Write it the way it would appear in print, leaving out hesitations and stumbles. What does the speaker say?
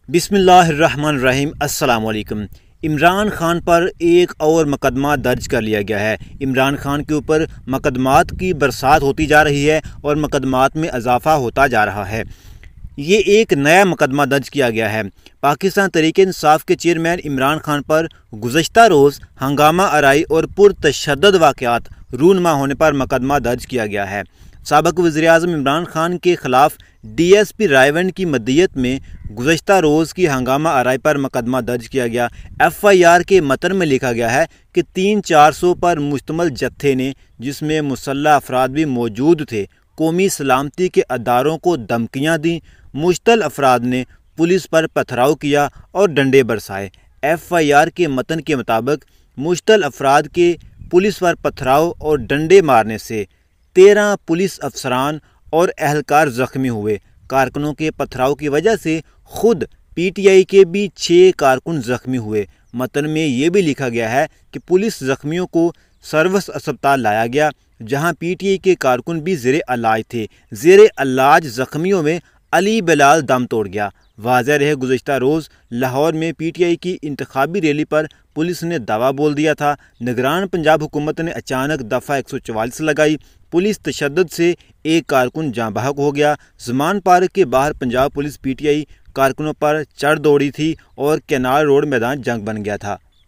بسم اللہ الرحمن الرحیم۔ السلام علیکم۔ عمران خان پر ایک اور مقدمہ درج کر لیا گیا ہے۔ عمران خان کے اوپر مقدمات کی برسات ہوتی جا رہی ہے اور مقدمات میں اضافہ ہوتا جا رہا ہے۔ یہ ایک نیا مقدمہ درج کیا گیا ہے۔ پاکستان تحریک انصاف کے چیئرمین عمران خان پر گزشتہ روز ہنگامہ آرائی اور پرتشدد واقعات رونما ہونے پر مقدمہ درج کیا گیا ہے۔ سابق وزیر اعظم عمران خان کے خلاف ڈی ایس پی رائیونڈ کی مدیت میں گزشتہ روز کی ہنگامہ آرائی پر مقدمہ درج کیا گیا۔ ایف آئی آر کے متن میں لکھا گیا ہے کہ 300-400 پر مشتمل جتھے نے، جس میں مسلح افراد بھی موجود تھے، قومی سلامتی کے اداروں کو دھمکیاں دیں۔ مشتل افراد نے پولیس پر پتھراؤ کیا اور ڈنڈے برسائے۔ ایف آئی آر کے متن کے مطابق مشتل افراد کے پولیس پر پتھراؤ اور ڈنڈے مارنے سے 13 پولیس افسران اور اہلکار زخمی ہوئے۔ کارکنوں کے پتھراؤ کی وجہ سے خود پی ٹی آئی کے بھی 6 کارکن زخمی ہوئے۔ متن میں یہ بھی لکھا گیا ہے کہ پولیس زخمیوں کو سروس اسپتال لایا گیا، جہاں پی ٹی آئی کے کارکن بھی زیر علاج تھے۔ زیر علاج زخمیوں میں علی بلال دم توڑ گیا۔ واضح رہے، گزشتہ روز لاہور میں پی ٹی آئی کی انتخابی ریلی پر پولیس نے دعویٰ بول دیا تھا۔ نگران پنجاب حکومت نے اچانک دفعہ 144 لگائی۔ پولیس تشدد سے ایک کارکن جاں بحق ہو گیا۔ زمان پارک کے باہر Punjab police P T I کارکنوں پر چڑھ دوڑی تھی اور کینال روڈ میدان جنگ بن گیا تھا۔